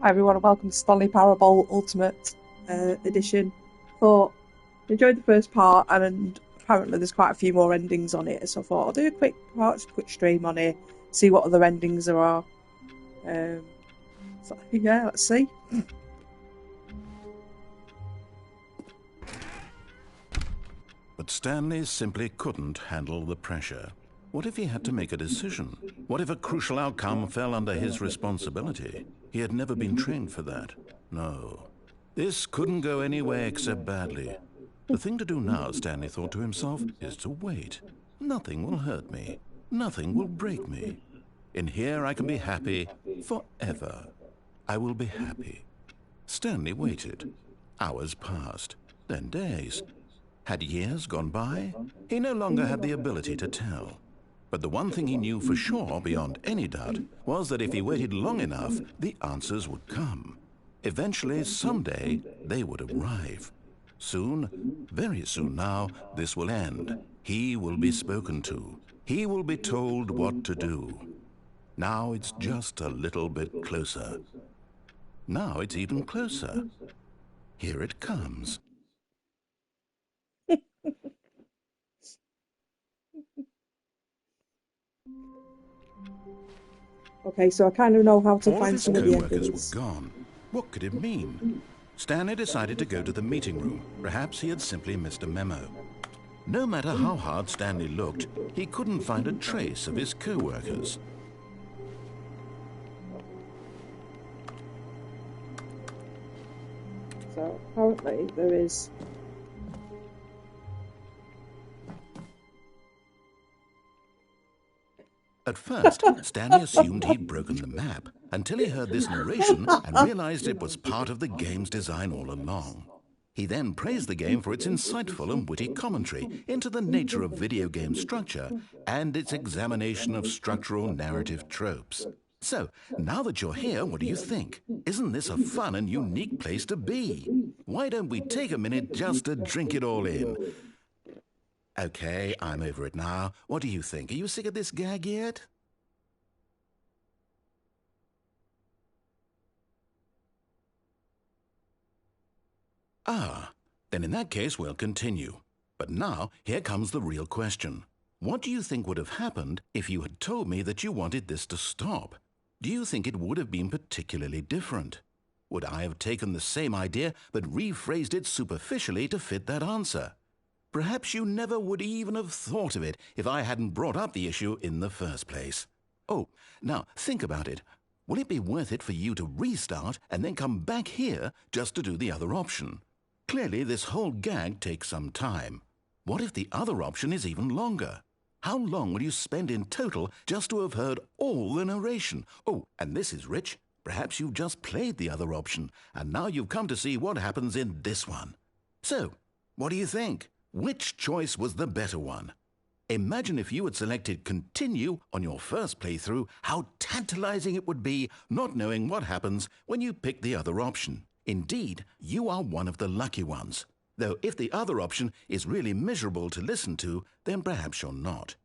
Hi everyone and welcome to Stanley Parable Ultimate Edition. Thought enjoyed the first part and apparently there's quite a few more endings on it, so I thought I'll do a quick stream on it, see what other endings there are. So yeah, let's see. But Stanley simply couldn't handle the pressure. What if he had to make a decision? What if a crucial outcome fell under his responsibility? He had never been trained for that. No. This couldn't go anywhere except badly. The thing to do now, Stanley thought to himself, is to wait. Nothing will hurt me. Nothing will break me. In here I can be happy forever. I will be happy. Stanley waited. Hours passed, then days. Had years gone by? He no longer had the ability to tell. But the one thing he knew for sure, beyond any doubt, was that if he waited long enough, the answers would come. Eventually, someday, they would arrive. Soon, very soon now, this will end. He will be spoken to. He will be told what to do. Now it's just a little bit closer. Now it's even closer. Here it comes. Okay, so I kind of know how to find some of the co-workers endings. were gone. What could it mean? Stanley decided to go to the meeting room. Perhaps he had simply missed a memo. No matter how hard Stanley looked, he couldn't find a trace of his co-workers. So apparently there is. At first, Stanley assumed he'd broken the map until he heard this narration and realized it was part of the game's design all along. He then praised the game for its insightful and witty commentary into the nature of video game structure and its examination of structural narrative tropes. So, now that you're here, what do you think? Isn't this a fun and unique place to be? Why don't we take a minute just to drink it all in? Okay, I'm over it now. What do you think? Are you sick of this gag yet? Ah, then in that case we'll continue. But now, here comes the real question. What do you think would have happened if you had told me that you wanted this to stop? Do you think it would have been particularly different? Would I have taken the same idea but rephrased it superficially to fit that answer? Perhaps you never would even have thought of it if I hadn't brought up the issue in the first place. Oh, now think about it. Will it be worth it for you to restart and then come back here just to do the other option? Clearly, this whole gag takes some time. What if the other option is even longer? How long will you spend in total just to have heard all the narration? Oh, and this is rich. Perhaps you've just played the other option, and now you've come to see what happens in this one. So, what do you think? Which choice was the better one? Imagine if you had selected continue on your first playthrough, how tantalizing it would be not knowing what happens when you pick the other option. Indeed, you are one of the lucky ones. Though if the other option is really miserable to listen to, then perhaps you're not.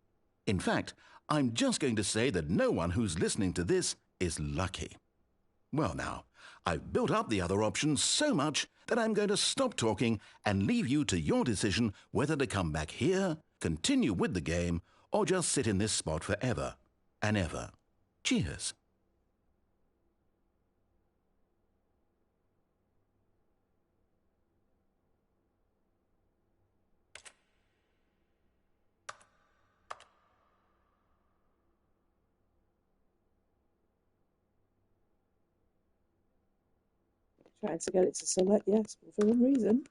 In fact, I'm just going to say that no one who's listening to this is lucky. Well now, I've built up the other option so much that I'm going to stop talking and leave you to your decision whether to come back here, continue with the game, or just sit in this spot forever and ever. Cheers. Trying to get it to select yes, but for some reason.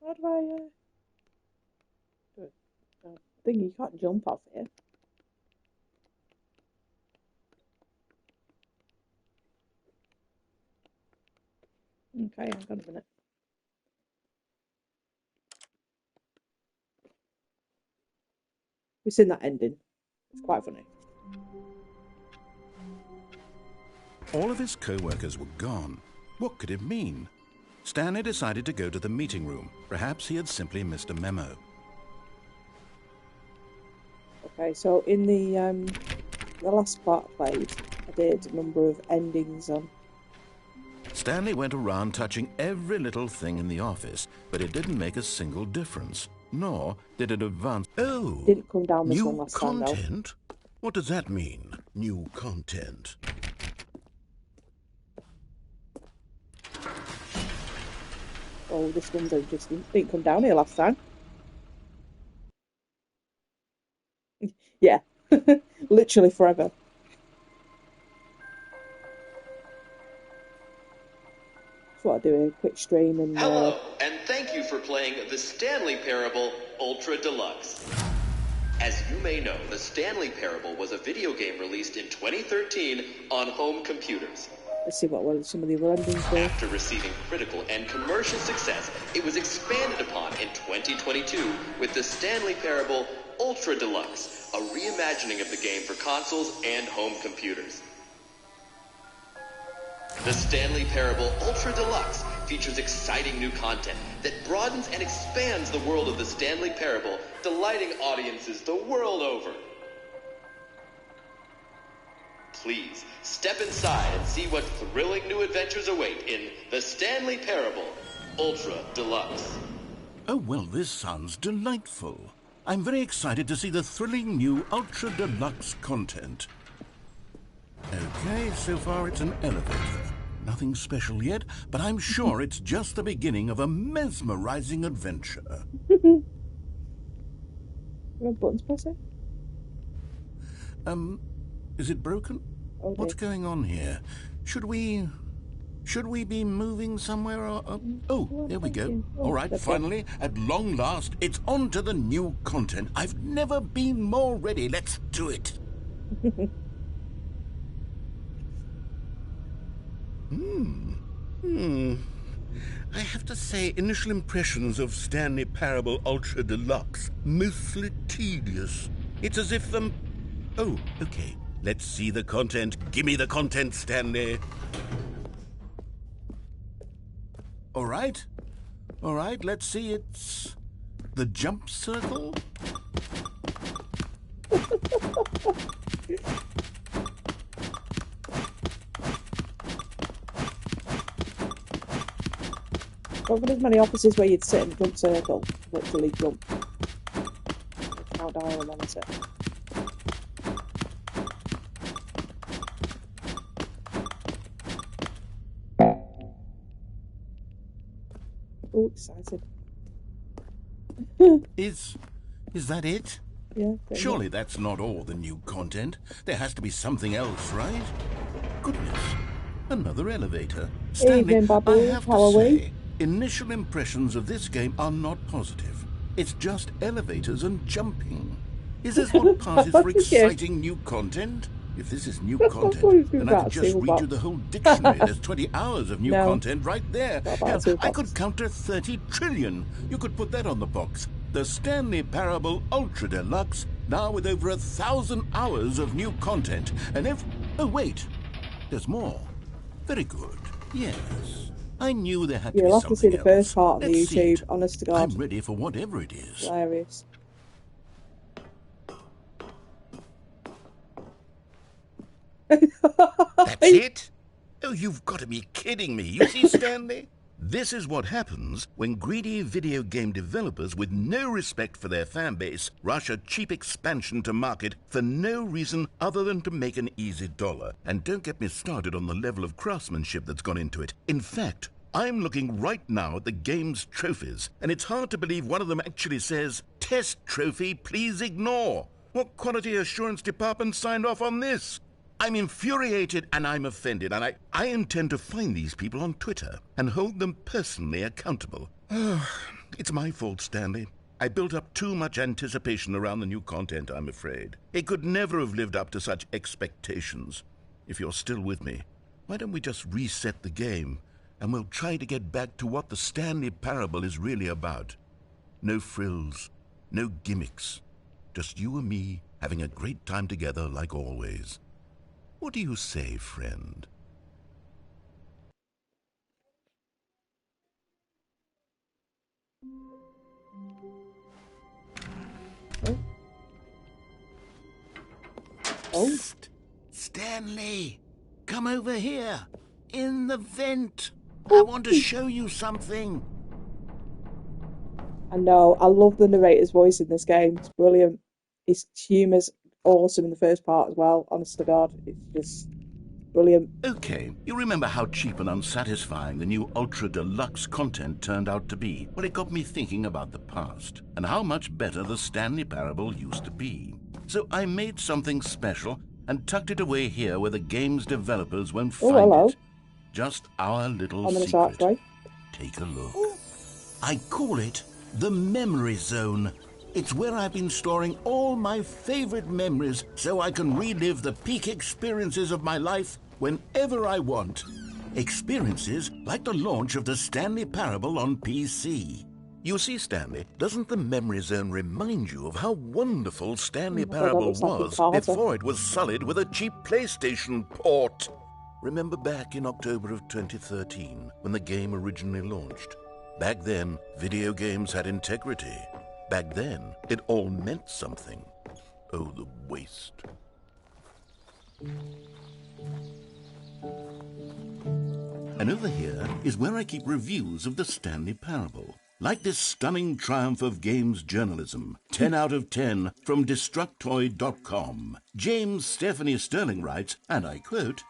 How do I do it? Oh, thing you can't jump off here. Okay, hang on a minute. We've seen that ending. It's quite funny. All of his co-workers were gone. What could it mean? Stanley decided to go to the meeting room. Perhaps he had simply missed a memo. Okay, so in the last part I played, I did a number of endings on. Stanley went around touching every little thing in the office, but it didn't make a single difference. Nor did it advance. Oh, Didn't come down this one new last time, though. content? What does that mean, new content? Oh, this one's interesting. Didn't come down here last time. Yeah, literally forever. So I do a quick stream and. Hello, and thank you for playing the Stanley Parable Ultra Deluxe. As you may know, the Stanley Parable was a video game released in 2013 on home computers. Let's see what some of the other endings were. After receiving critical and commercial success, it was expanded upon in 2022 with the Stanley Parable Ultra Deluxe, a reimagining of the game for consoles and home computers. The Stanley Parable Ultra Deluxe features exciting new content that broadens and expands the world of the Stanley Parable, delighting audiences the world over. Please, step inside and see what thrilling new adventures await in the Stanley Parable Ultra Deluxe. Oh, well, this sounds delightful. I'm very excited to see the thrilling new Ultra Deluxe content. Okay, so far it's an elevator. Nothing special yet, but I'm sure it's just the beginning of a mesmerizing adventure. No buttons pressing? Is it broken? Okay. What's going on here? Should we be moving somewhere? Oh, there we go. All right, finally, at long last, it's on to the new content. I've never been more ready. Let's do it. I have to say, initial impressions of Stanley Parable Ultra Deluxe, mostly tedious. It's as if Oh, okay. Let's see the content. Give me the content, Stanley. All right, let's see. It's the jump circle. Don't get as many offices where you'd sit in the jump circle, literally jump. Count down on one set. Oh, excited. Is that it? Yeah. Surely that's not all the new content. There has to be something else, right? Goodness, another elevator. Stanley, Evening, Babu. I have How are to we? say, initial impressions of this game are not positive. It's just elevators and jumping. Is this what passes for exciting new content? If this is new content, then I could just read you the whole dictionary. There's 20 hours of new content right there. Hell, I could count to 30 trillion. You could put that on the box. The Stanley Parable Ultra Deluxe, now with over 1,000 hours of new content. And oh, wait, there's more. Very good. Yes. I knew there had to be You'll have something to see the else. first part of the Let's see YouTube, it. honest to God. I'm ready for whatever it is. Hilarious. That's it? Oh, you've got to be kidding me. You see, Stanley? This is what happens when greedy video game developers with no respect for their fan base rush a cheap expansion to market for no reason other than to make an easy dollar. And don't get me started on the level of craftsmanship that's gone into it. In fact, I'm looking right now at the game's trophies, and it's hard to believe one of them actually says, "Test trophy, please ignore." What quality assurance department signed off on this? I'm infuriated and I'm offended, and I intend to find these people on Twitter and hold them personally accountable. It's my fault, Stanley. I built up too much anticipation around the new content, I'm afraid. It could never have lived up to such expectations. If you're still with me, why don't we just reset the game, and we'll try to get back to what the Stanley Parable is really about. No frills, no gimmicks. Just you and me having a great time together like always. What do you say, friend? vent. Stanley, come over here. In the vent. I want to show you something. I know. I love the narrator's voice in this game. It's brilliant. His humour's awesome in the first part as well. Honest to God, it's just brilliant. Okay, you remember how cheap and unsatisfying the new Ultra Deluxe content turned out to be? Well, it got me thinking about the past and how much better the Stanley Parable used to be. So I made something special and tucked it away here where the game's developers won't find it. Just our little secret. Take a look. I call it the Memory Zone. It's where I've been storing all my favorite memories so I can relive the peak experiences of my life whenever I want. Experiences like the launch of the Stanley Parable on PC. You see, Stanley, doesn't the Memory Zone remind you of how wonderful Stanley Parable was before it was sullied with a cheap PlayStation port? Remember back in October of 2013 when the game originally launched? Back then, video games had integrity. Back then, it all meant something. Oh, the waste. And over here is where I keep reviews of the Stanley Parable. Like this stunning triumph of games journalism, 10 out of 10 from Destructoid.com. James Stephanie Sterling writes, and I quote,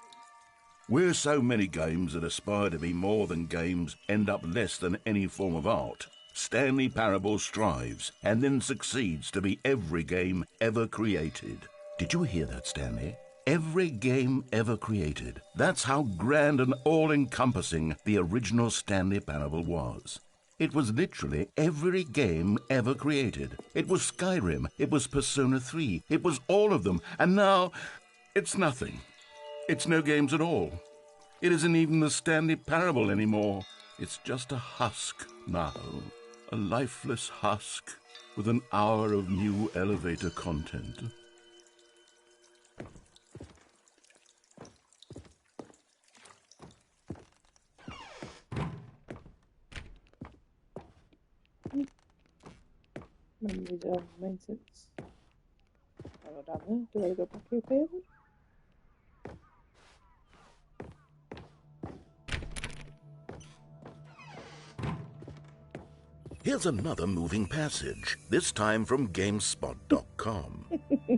"Where so many games that aspire to be more than games end up less than any form of art, Stanley Parable strives and then succeeds to be every game ever created." Did you hear that, Stanley? Every game ever created. That's how grand and all-encompassing the original Stanley Parable was. It was literally every game ever created. It was Skyrim, it was Persona 3, it was all of them, and now it's nothing. It's no games at all. It isn't even the Stanley Parable anymore. It's just a husk now. A lifeless husk with an hour of new elevator content. Memory zone maintenance. I'll go down there. Do I go back up here then? Here's another moving passage, this time from GameSpot.com.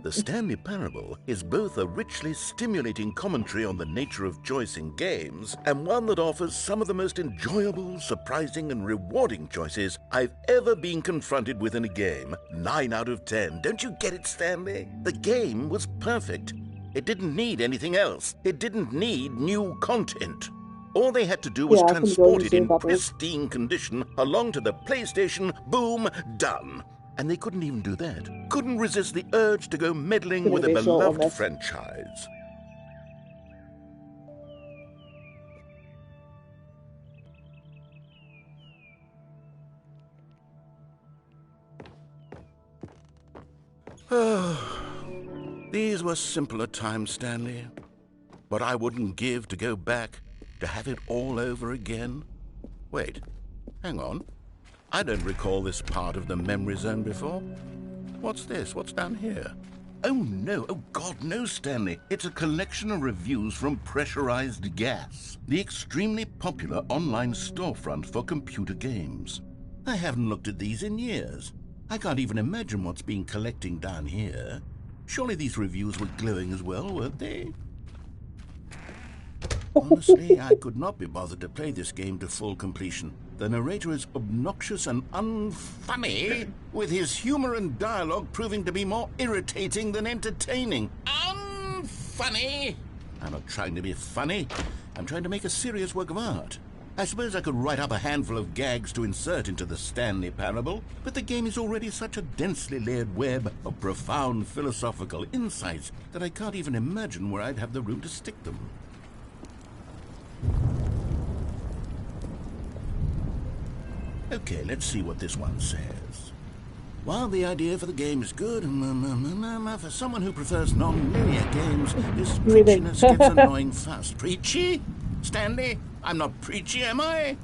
The Stanley Parable is both a richly stimulating commentary on the nature of choice in games and one that offers some of the most enjoyable, surprising, and rewarding choices I've ever been confronted with in a game. 9 out of 10. Don't you get it, Stanley? The game was perfect. It didn't need anything else. It didn't need new content. All they had to do was transport it in pristine condition along to the PlayStation, boom, done. And they couldn't even do that. Couldn't resist the urge to go meddling with a beloved franchise. These were simpler times, Stanley. But I wouldn't give to go back to have it all over again. Wait, hang on. I don't recall this part of the Memory Zone before. What's this? What's down here? Oh no, oh God, no, Stanley. It's a collection of reviews from Pressurized Gas, the extremely popular online storefront for computer games. I haven't looked at these in years. I can't even imagine what's been collecting down here. Surely these reviews were glowing as well, weren't they? Honestly, I could not be bothered to play this game to full completion. The narrator is obnoxious and unfunny, with his humor and dialogue proving to be more irritating than entertaining. Unfunny! I'm not trying to be funny. I'm trying to make a serious work of art. I suppose I could write up a handful of gags to insert into the Stanley Parable, but the game is already such a densely layered web of profound philosophical insights that I can't even imagine where I'd have the room to stick them. Okay, let's see what this one says. While the idea for the game is good, for someone who prefers non-linear games, this preachiness gets annoying fast. Preachy? Stanley? I'm not preachy, am I?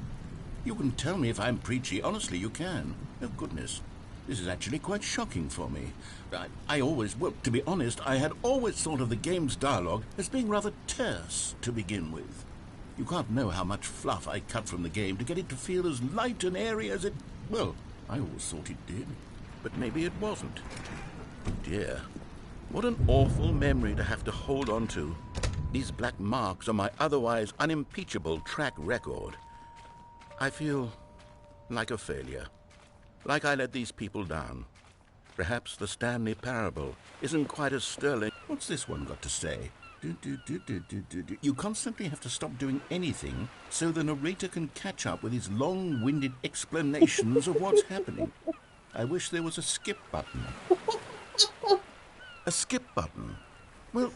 You can tell me if I'm preachy. Honestly, you can. Oh, goodness. This is actually quite shocking for me. Well, to be honest, I had always thought of the game's dialogue as being rather terse to begin with. You can't know how much fluff I cut from the game to get it to feel as light and airy as it... Well, I always thought it did, but maybe it wasn't. Dear, what an awful memory to have to hold on to. These black marks on my otherwise unimpeachable track record. I feel like a failure. Like I let these people down. Perhaps the Stanley parable isn't quite as sterling. What's this one got to say? You constantly have to stop doing anything so the narrator can catch up with his long-winded explanations of what's happening. I wish there was a skip button. A skip button? Well,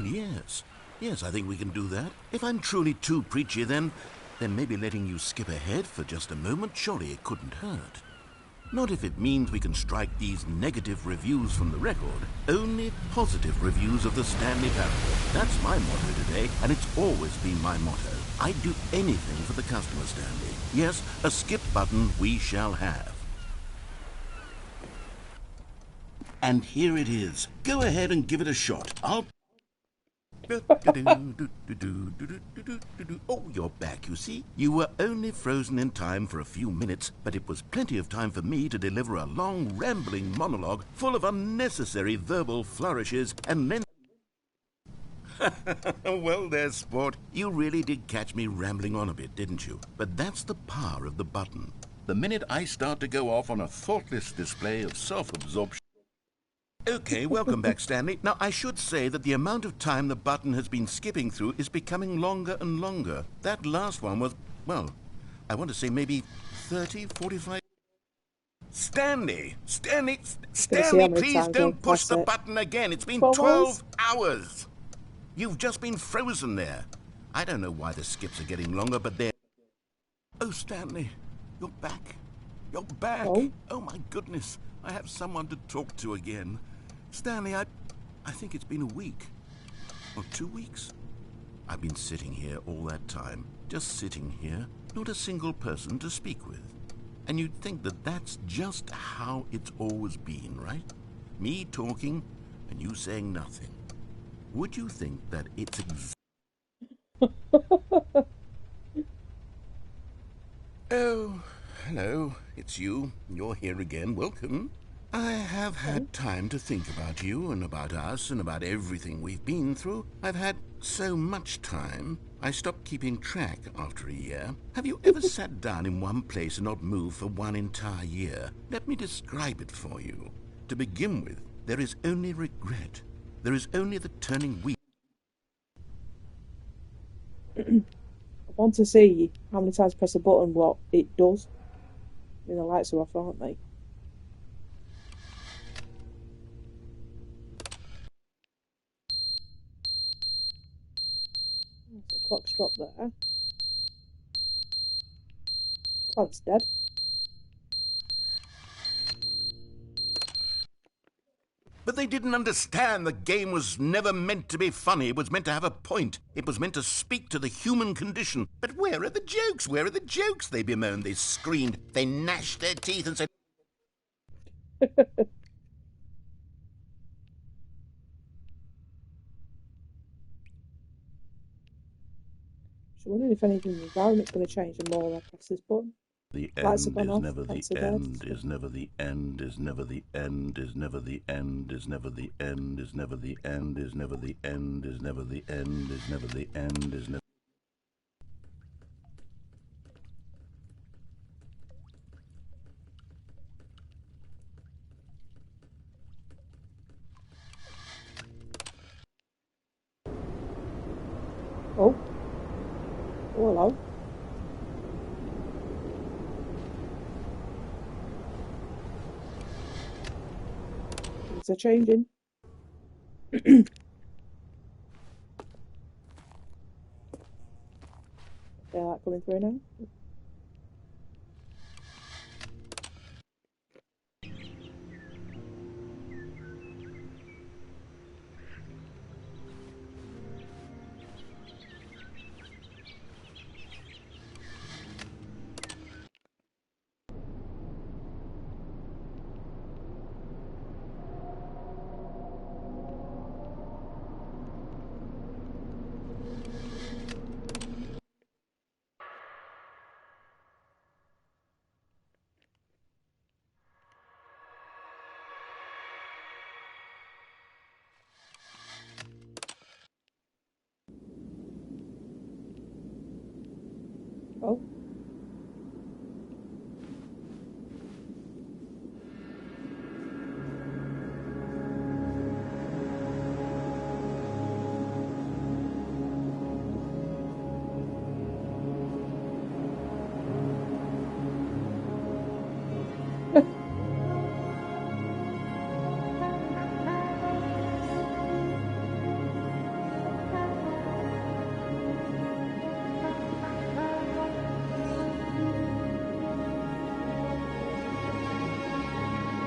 yes. Yes, I think we can do that. If I'm truly too preachy, then maybe letting you skip ahead for just a moment, surely it couldn't hurt. Not if it means we can strike these negative reviews from the record. Only positive reviews of the Stanley parable. That's my motto today, and it's always been my motto. I'd do anything for the customer, Stanley. Yes, a skip button we shall have. And here it is. Go ahead and give it a shot. Oh, you're back, you see. You were only frozen in time for a few minutes, but it was plenty of time for me to deliver a long, rambling monologue full of unnecessary verbal flourishes and then... Well, there, sport. You really did catch me rambling on a bit, didn't you? But that's the power of the button. The minute I start to go off on a thoughtless display of self-absorption... Okay, welcome back, Stanley. Now, I should say that the amount of time the button has been skipping through is becoming longer and longer. That last one was, well, I want to say maybe 30, 45... Stanley, please don't push the button again. It's been 12 hours. You've just been frozen there. I don't know why the skips are getting longer, but they're... Oh, Stanley, you're back. You're back. Oh, my goodness. I have someone to talk to again. Stanley, I think it's been a week. Or 2 weeks. I've been sitting here all that time. Just sitting here. Not a single person to speak with. And you'd think that that's just how it's always been, right? Me talking and you saying nothing. Would you think that it's Oh, hello. It's you. You're here again. Welcome. I have had time to think about you and about us and about everything we've been through. I've had so much time. I stopped keeping track after a year. Have you ever sat down in one place and not moved for one entire year? Let me describe it for you. To begin with, there is only regret. There is only the turning wheel. I want to see how many times I press a button, what it does. The lights are off, aren't they? The clock's dropped there. Plant's dead. But they didn't understand the game was never meant to be funny. It was meant to have a point. It was meant to speak to the human condition. But where are the jokes? Where are the jokes? They bemoaned, they screamed, they gnashed their teeth and said... So I'm wondering if anything in the environment's going to change the more I press this button. The end is never the end, is never the end, is never the end, is never the end, is never the end, is never the end, is never the end, is never the end, is never the end, is never... Oh. Oh, hello. Things are changing. Daylight coming through now.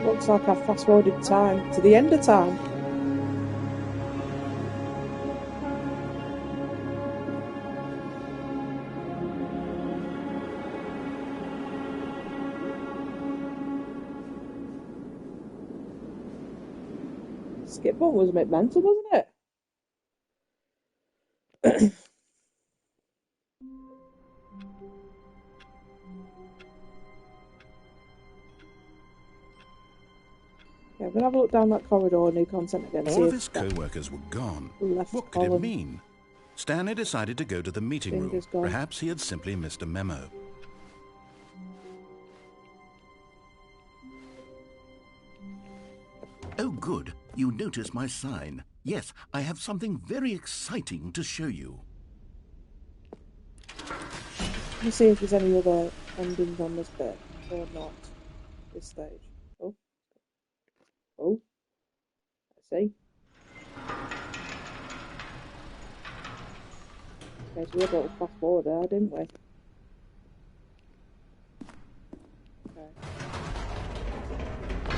Looks like I've fast forwarded time to the end of time. Skip button was a bit mental, wasn't it? Yeah, I'm gonna have a look down that corridor, new content again. All of his co-workers were gone. What could it mean? Stanley decided to go to the meeting room. Perhaps he had simply missed a memo. Oh, good. You notice my sign. Yes, I have something very exciting to show you. Let me see if there's any other endings on this bit or not. This stage. Oh. Oh. I see. Okay, so we had a little fast forward there, didn't we? Okay.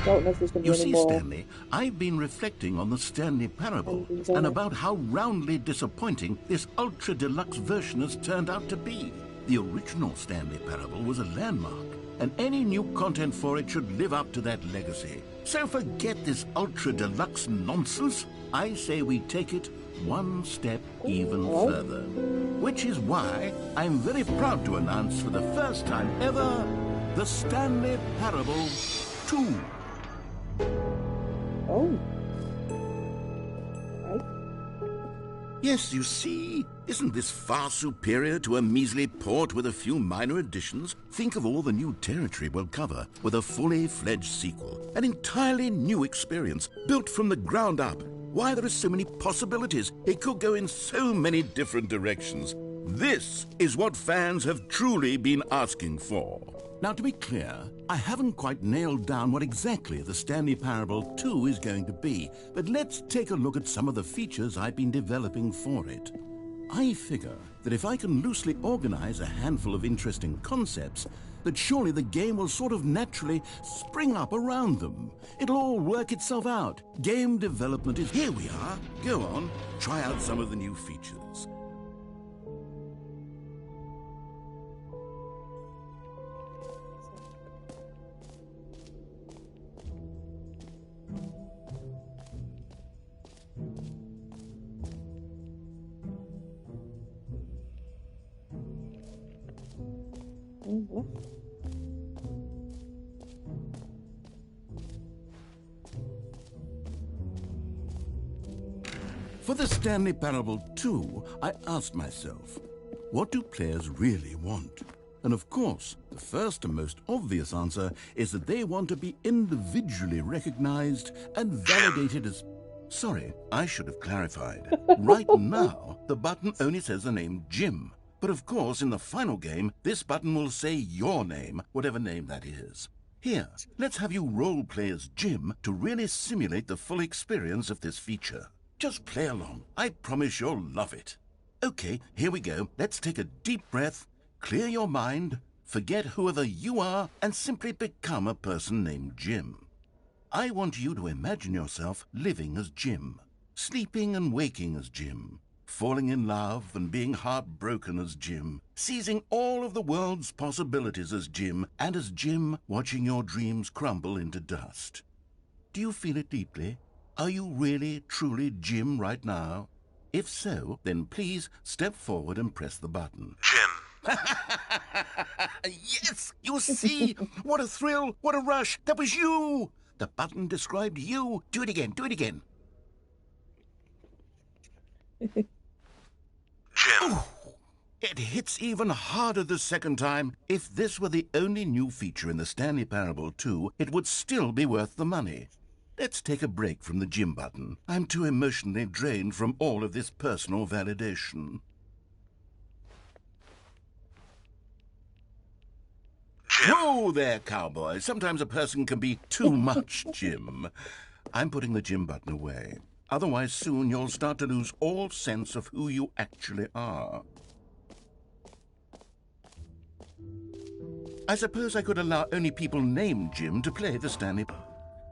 Don't know if there's going to be any more. You see, Stanley, I've been reflecting on the Stanley Parable and about how roundly disappointing this ultra deluxe version has turned out to be. The original Stanley Parable was a landmark, and any new content for it should live up to that legacy. So forget this ultra deluxe nonsense. I say we take it one step even further. Which is why I'm very proud to announce for the first time ever the Stanley Parable 2. Oh. Right. Yes, you see, isn't this far superior to a measly port with a few minor additions? Think of all the new territory we'll cover with a fully fledged sequel. An entirely new experience, built from the ground up. Why, there are so many possibilities. It could go in so many different directions. This is what fans have truly been asking for. Now, to be clear, I haven't quite nailed down what exactly the Stanley Parable 2 is going to be, but let's take a look at some of the features I've been developing for it. I figure that if I can loosely organize a handful of interesting concepts, that surely the game will sort of naturally spring up around them. It'll all work itself out. Game development is... Here we are. Go on, try out some of the new features. For the Stanley Parable 2, I asked myself, what do players really want? And of course, the first and most obvious answer is that they want to be individually recognized and validated as... Sorry, I should have clarified. Right now, the button only says the name Jim. But of course, in the final game, this button will say your name, whatever name that is. Here, let's have you role-play as Jim to really simulate the full experience of this feature. Just play along. I promise you'll love it. Okay, here we go. Let's take a deep breath, clear your mind, forget whoever you are, and simply become a person named Jim. I want you to imagine yourself living as Jim, sleeping and waking as Jim, falling in love and being heartbroken as Jim, seizing all of the world's possibilities as Jim, and as Jim watching your dreams crumble into dust. Do you feel it deeply? Are you really, truly Jim right now? If so, then please step forward and press the button. Jim. Yes! You see? What a thrill! What a rush! That was you! The button described you. Do it again. Do it again. Jim. Ooh, it hits even harder the second time. If this were the only new feature in the Stanley Parable 2, it would still be worth the money. Let's take a break from the Jim button. I'm too emotionally drained from all of this personal validation. Jim. Whoa there, cowboy. Sometimes a person can be too much Jim. I'm putting the Jim button away. Otherwise, soon you'll start to lose all sense of who you actually are. I suppose I could allow only people named Jim to play the Stanley...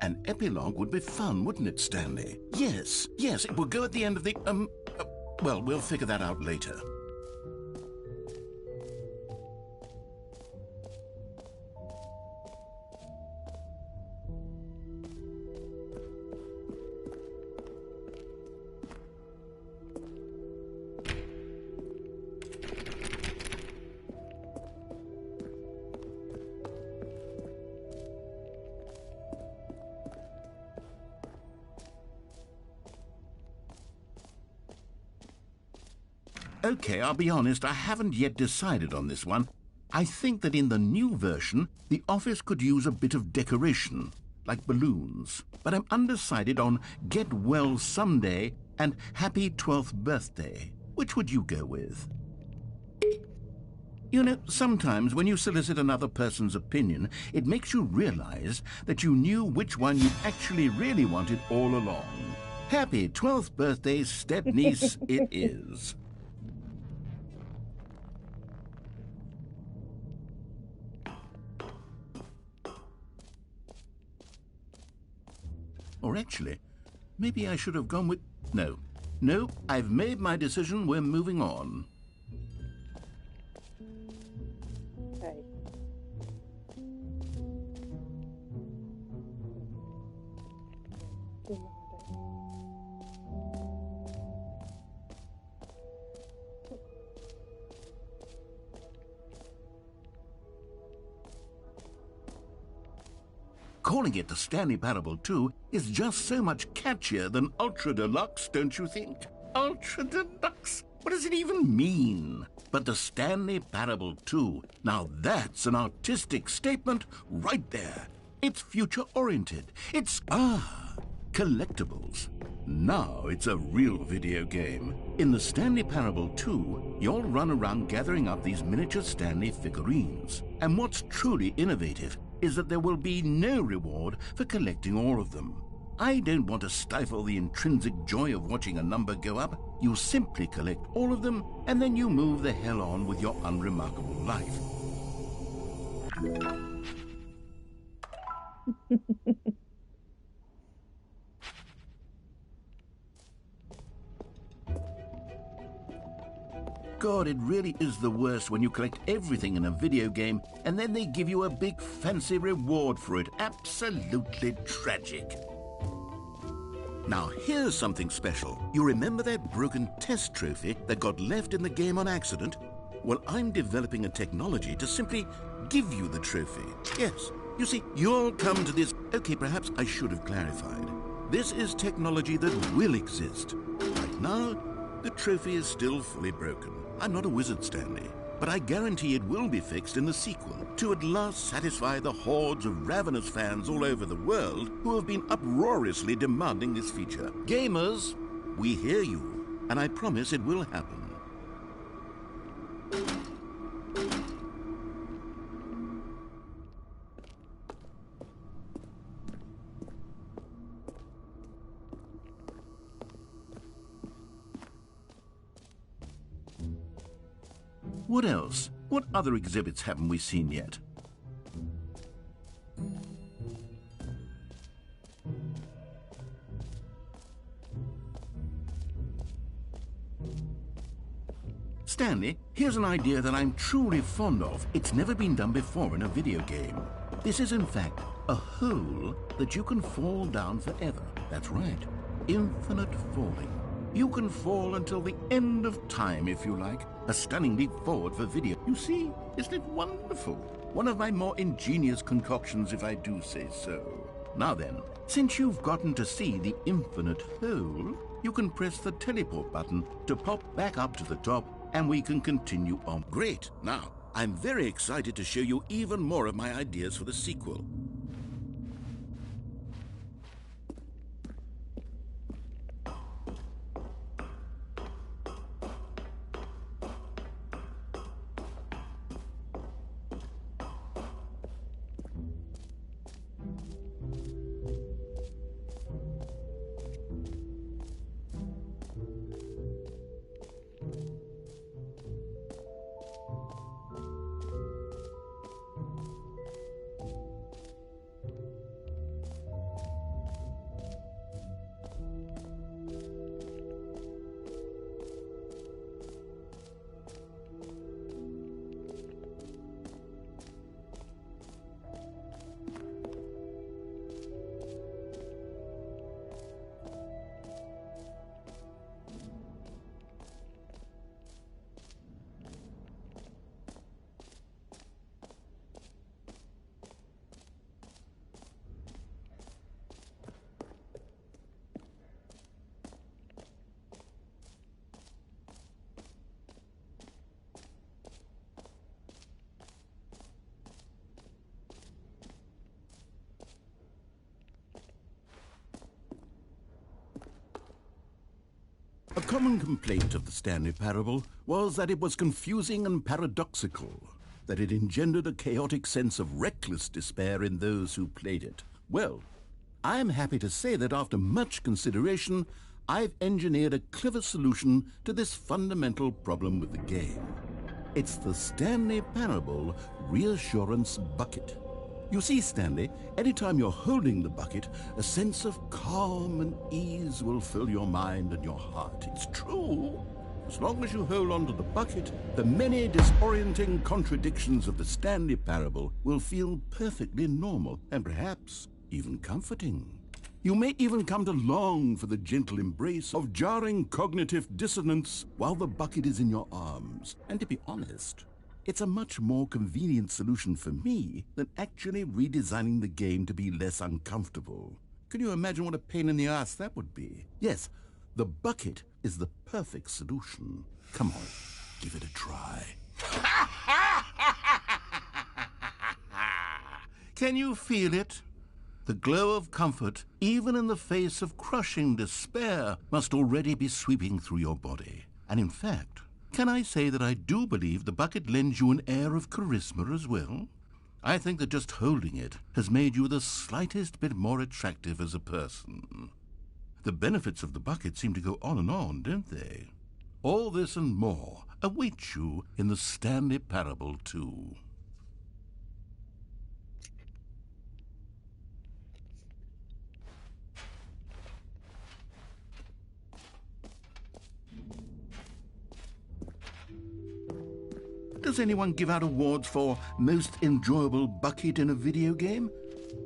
An epilogue would be fun, wouldn't it, Stanley? Yes, it will go at the end of the, well, we'll figure that out later. Okay, I'll be honest, I haven't yet decided on this one. I think that in the new version, the office could use a bit of decoration, like balloons. But I'm undecided on Get Well Someday and Happy 12th Birthday. Which would you go with? You know, sometimes when you solicit another person's opinion, it makes you realize that you knew which one you actually really wanted all along. Happy 12th birthday, Stepniece, it is. Or actually, maybe I should have gone with... No, I've made my decision. We're moving on. Okay. Calling it the Stanley Parable 2 is just so much catchier than Ultra Deluxe, don't you think? Ultra Deluxe? What does it even mean? But the Stanley Parable 2, now that's an artistic statement right there. It's future-oriented. It's, collectibles. Now it's a real video game. In the Stanley Parable 2, you'll run around gathering up these miniature Stanley figurines. And what's truly innovative is that there will be no reward for collecting all of them. I don't want to stifle the intrinsic joy of watching a number go up. You simply collect all of them, and then you move the hell on with your unremarkable life. God, it really is the worst when you collect everything in a video game and then they give you a big fancy reward for it. Absolutely tragic. Now, here's something special. You remember that broken test trophy that got left in the game on accident? Well, I'm developing a technology to simply give you the trophy. Yes, you see, you'll come to this... Okay, perhaps I should have clarified. This is technology that will exist. Right now, the trophy is still fully broken. I'm not a wizard, Stanley, but I guarantee it will be fixed in the sequel to at last satisfy the hordes of ravenous fans all over the world who have been uproariously demanding this feature. Gamers, we hear you, and I promise it will happen. What else? What other exhibits haven't we seen yet? Stanley, here's an idea that I'm truly fond of. It's never been done before in a video game. This is, in fact, a hole that you can fall down forever. That's right. Infinite falling. You can fall until the end of time, if you like. A stunning leap forward for video. You see, isn't it wonderful? One of my more ingenious concoctions, if I do say so. Now then, since you've gotten to see the infinite hole, you can press the teleport button to pop back up to the top, and we can continue on. Great! Now, I'm very excited to show you even more of my ideas for the sequel. A common complaint of the Stanley Parable was that it was confusing and paradoxical, that it engendered a chaotic sense of reckless despair in those who played it. Well, I am happy to say that after much consideration, I've engineered a clever solution to this fundamental problem with the game. It's the Stanley Parable Reassurance Bucket. You see, Stanley, anytime you're holding the bucket, a sense of calm and ease will fill your mind and your heart. It's true. As long as you hold on to the bucket, the many disorienting contradictions of the Stanley Parable will feel perfectly normal and perhaps even comforting. You may even come to long for the gentle embrace of jarring cognitive dissonance while the bucket is in your arms. And to be honest, it's a much more convenient solution for me than actually redesigning the game to be less uncomfortable. Can you imagine what a pain in the ass that would be? Yes, the bucket is the perfect solution. Come on, give it a try. Can you feel it? The glow of comfort, even in the face of crushing despair, must already be sweeping through your body. And in fact, can I say that I do believe the bucket lends you an air of charisma as well? I think that just holding it has made you the slightest bit more attractive as a person. The benefits of the bucket seem to go on, don't they? All this and more await you in the Stanley Parable too. Does anyone give out awards for most enjoyable bucket in a video game?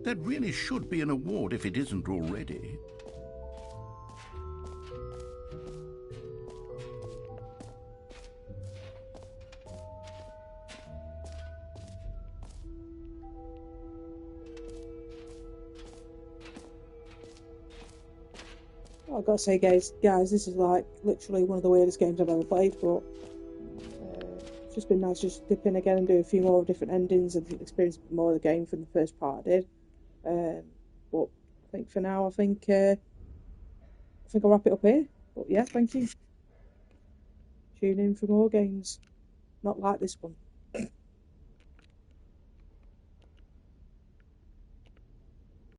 That really should be an award if it isn't already. I've got to say, guys, this is like literally one of the weirdest games I've ever played, but it's just been nice just dip in again and do a few more different endings and experience more of the game from the first part I did. But I think for now, I think I'll wrap it up here. But yeah, thank you. Tune in for more games, not like this one.